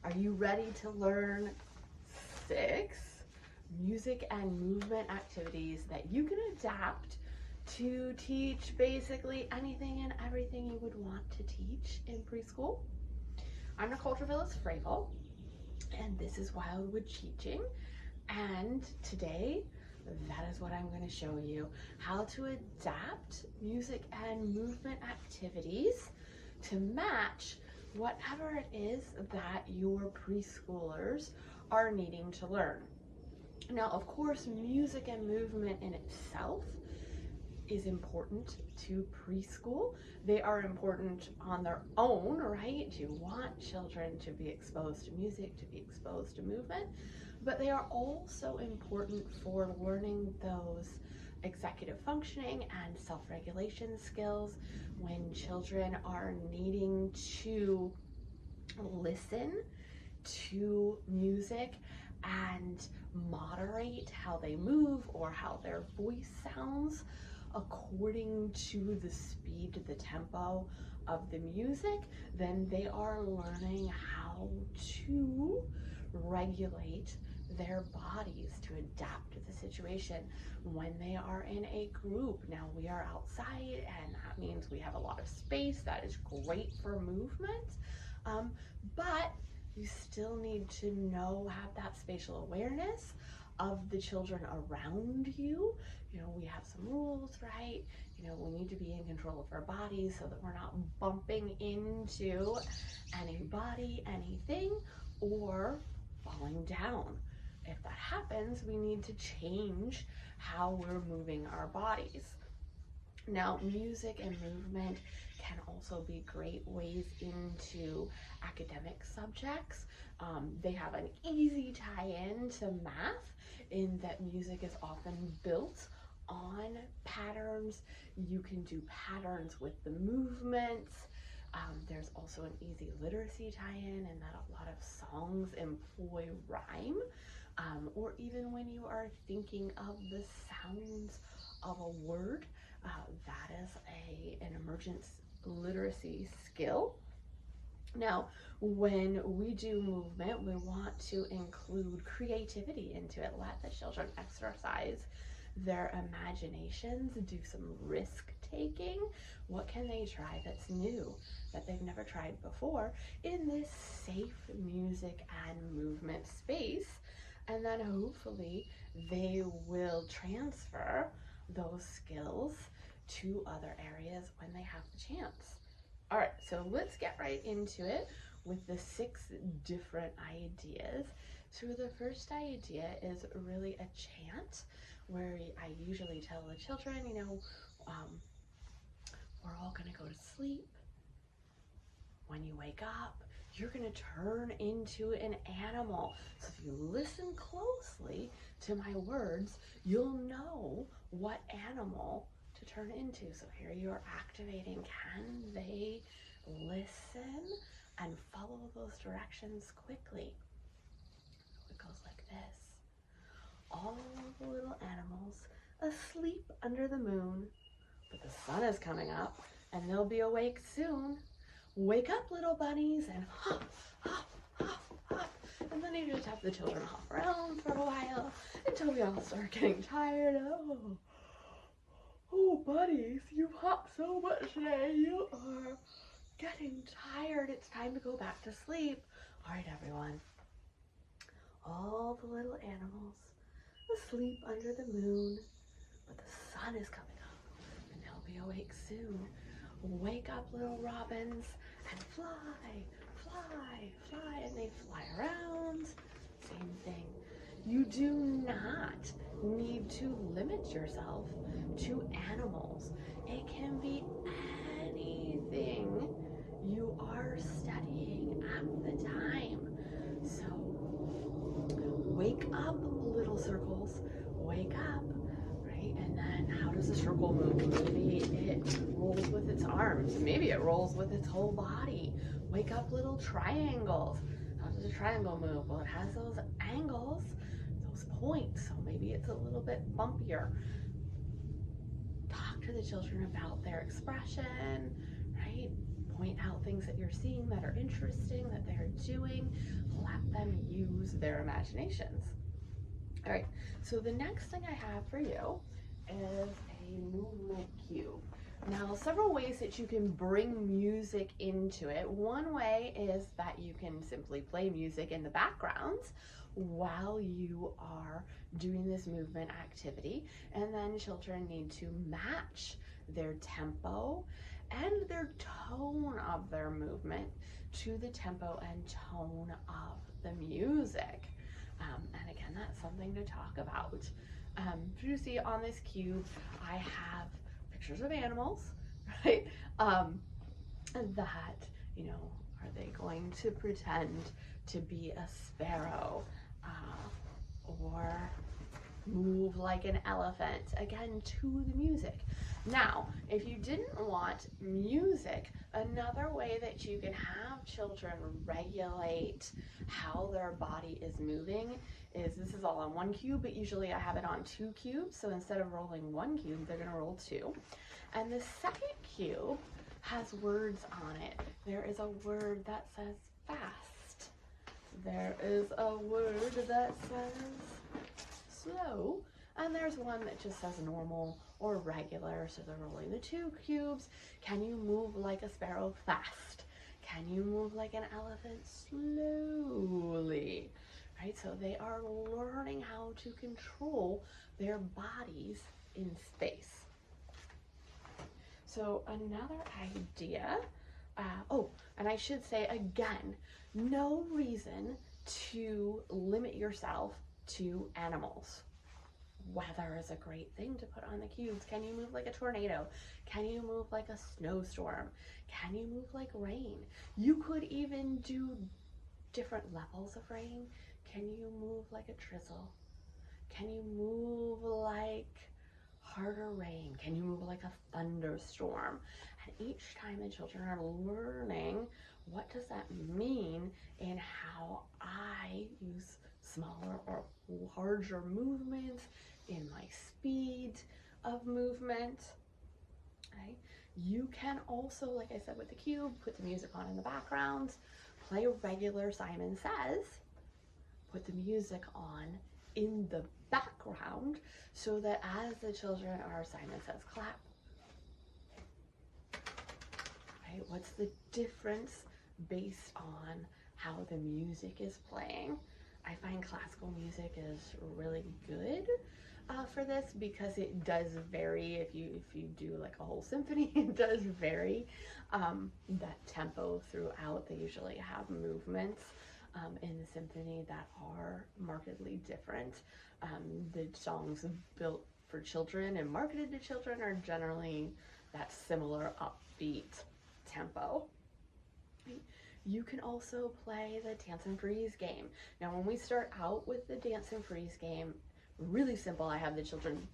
Are you ready to learn 6 music and movement activities that you can adapt to teach basically anything and everything you would want to teach in preschool? I'm Nicole Fravel, and this is Wildwood Teaching, and today that is what I'm going to show you, how to adapt music and movement activities to match whatever it is that your preschoolers are needing to learn. Now, of course, music and movement in itself is important to preschool. They are important on their own, right? You want children to be exposed to music, to be exposed to movement, but they are also important for learning those executive functioning and self-regulation skills when children are needing to listen to music and moderate how they move or how their voice sounds according to the speed, the tempo of the music. Then they are learning how to regulate their bodies to adapt to the situation when they are in a group. Now, we are outside, and that means we have a lot of space. That is great for movement, but you still need to have that spatial awareness of the children around you. You know, we have some rules, right? You know, we need to be in control of our bodies so that we're not bumping into anybody, anything, or falling down. If that happens, we need to change how we're moving our bodies. Now, music and movement can also be great ways into academic subjects. They have an easy tie-in to math in that music is often built on patterns. You can do patterns with the movements. There's also an easy literacy tie-in in that a lot of songs employ rhyme, or even when you are thinking of the sounds of a word, that is an emergent literacy skill. Now, when we do movement, we want to include creativity into it. Let the children exercise their imaginations, do some risk taking. What can they try that's new, that they've never tried before in this safe music and movement space? And then hopefully they will transfer those skills to other areas when they have the chance. All right, so let's get right into it with the 6 different ideas. So the first idea is really a chant, where I usually tell the children, we're all gonna go to sleep. When you wake up, you're gonna turn into an animal. So if you listen closely to my words, you'll know what animal to turn into. So here you are activating. Can they listen and follow those directions quickly? So it goes like this. All the little animals asleep under the moon, but the sun is coming up and they'll be awake soon. Wake up, little bunnies, and hop, hop, hop, hop. And then you just have the children hop around for a while until we all start getting tired. Oh, buddies, you've hopped so much today. You are getting tired. It's time to go back to sleep. All right, everyone. All the little animals asleep under the moon, but the sun is coming up and they'll be awake soon. Wake up, little robins, and fly, fly, fly, and they fly around. Same thing. You do not need to limit yourself to animals. It can be anything you are studying at the time. So wake up, little circles, wake up, right? And then how does a circle move? Maybe it rolls with its arms. Maybe it rolls with its whole body. Wake up, little triangles. How does a triangle move? Well, it has those angles, those points, so maybe it's a little bit bumpier. Talk to the children about their expression, right? point out things that you're seeing that are interesting, that they're doing. Let them use their imaginations. All right, so the next thing I have for you is a movement cube. Now, several ways that you can bring music into it. One way is that you can simply play music in the background while you are doing this movement activity, and then children need to match their tempo and their tone of their movement to the tempo and tone of the music. And again, that's something to talk about. You see on this cube, I have pictures of animals, right? That, you know, are they going to pretend to be a sparrow or move like an elephant, again, to the music. Now, if you didn't want music, another way that you can have children regulate how their body is moving is, this is all on one cube, but usually I have it on 2 cubes. So instead of rolling 1 cube, they're gonna roll 2. And the second cube has words on it. There is a word that says fast. There is a word that says slow. And there's one that just says normal or regular. So they're rolling the 2 cubes. Can you move like a sparrow fast? Can you move like an elephant slowly? Right, so they are learning how to control their bodies in space. So another idea, and I should say again, no reason to limit yourself to animals. Weather is a great thing to put on the cubes. Can you move like a tornado? Can you move like a snowstorm? Can you move like rain? You could even do different levels of rain. Can you move like a drizzle? Can you move like harder rain? Can you move like a thunderstorm? And each time the children are learning, what does that mean in how I use smaller or larger movements, in my speed of movement. Okay. You can also, like I said with the cube, put the music on in the background, play regular Simon Says, put the music on in the background so that as the children are Simon Says clap. Right? What's the difference based on how the music is playing? I find classical music is really good for this because it does vary. If you do like a whole symphony, it does vary that tempo throughout. They usually have movements in the symphony that are markedly different. The songs built for children and marketed to children are generally that similar upbeat tempo. You can also play the dance and freeze game. Now, when we start out with the dance and freeze game, really simple. I have the children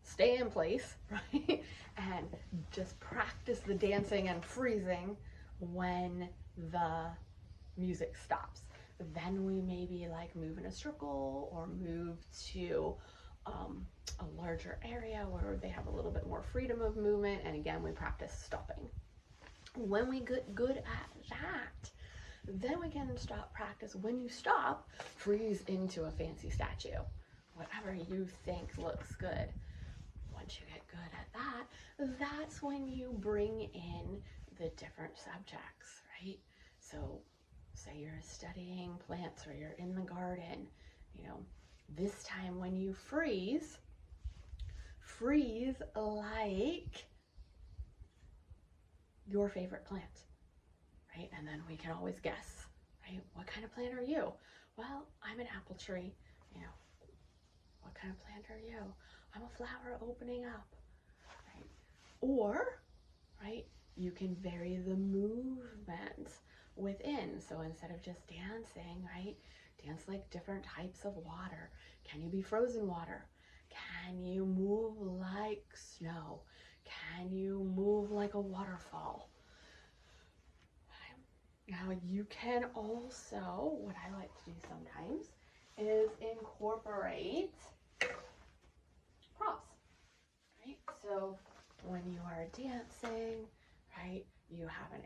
stay in place, right? And just practice the dancing and freezing when the music stops. Then we maybe like move in a circle or move to a larger area where they have a little bit more freedom of movement. And again, we practice stopping. When we get good at that, then we can stop practice. When you stop, freeze into a fancy statue. Whatever you think looks good. Once you get good at that, that's when you bring in the different subjects, right? So say you're studying plants or you're in the garden, you know, this time when you freeze like your favorite plant, right? And then we can always guess, right? What kind of plant are you? Well, I'm an apple tree, you know. What kind of plant are you? I'm a flower opening up, right? Or, right, you can vary the movement within. So instead of just dancing, right, dance like different types of water. Can you be frozen water? Can you move like snow? Can you move like a waterfall? Now you can also, what I like to do sometimes is incorporate props, right? So when you are dancing, right, you have an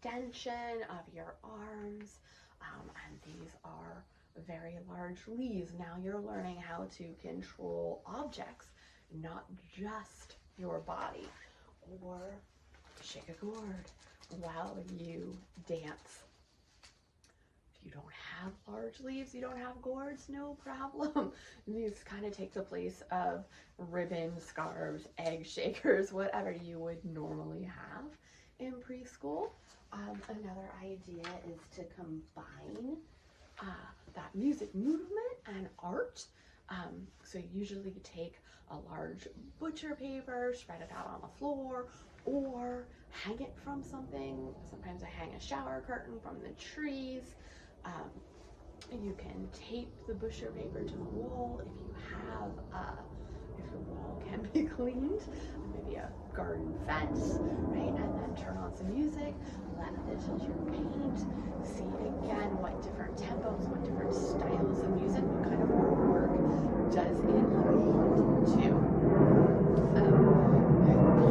extension of your arms, and these are very large leaves. Now you're learning how to control objects, not just your body. Or shake a gourd while you dance. If you don't have large leaves, you don't have gourds, no problem. These kind of take the place of ribbons, scarves, egg shakers, whatever you would normally have in preschool. Another idea is to combine that music, movement, and art. So usually you take a large butcher paper, spread it out on the floor, or hang it from something. Sometimes I hang a shower curtain from the trees. You can tape the butcher paper to the wall if you have if your wall can be cleaned, maybe a garden fence, right? And then turn on some music, let the children paint, see again what different tempos, what different styles of music, what kind of artwork does it lead to. The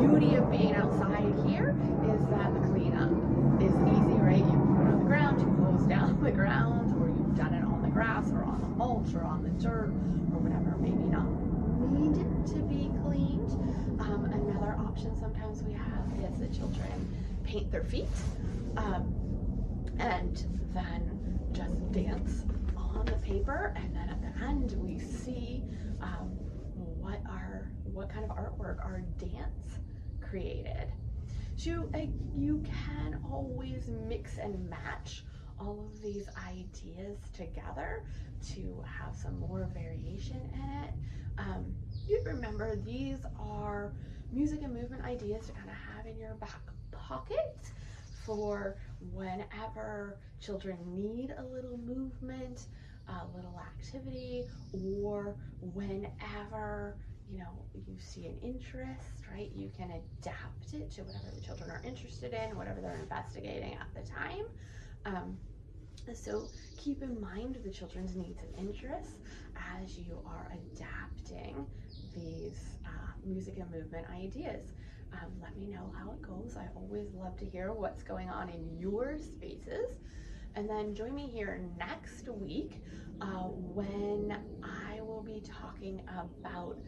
beauty of being outside here is that the cleanup is easy, right? You put it on the ground, you hose down the ground, or you've done it on the grass or on the mulch or on the dirt or whatever, maybe not need to be cleaned. Another option sometimes we have is the children paint their feet and then just dance on the paper, and then at the end we see what kind of artwork our dance created. So you can always mix and match all of these ideas together to have some more variation in it. You remember, these are music and movement ideas to kind of have in your back pocket for whenever children need a little movement, a little activity, or whenever you see an interest, right? You can adapt it to whatever the children are interested in, whatever they're investigating at the time. So keep in mind the children's needs and interests as you are adapting these music and movement ideas. Let me know how it goes. I always love to hear what's going on in your spaces. And then join me here next week when I will be talking about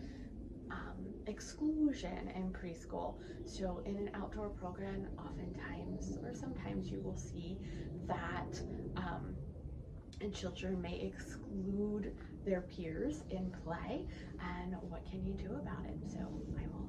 exclusion in preschool. So in an outdoor program, oftentimes or sometimes you will see that children may exclude their peers in play, and what can you do about it? So I will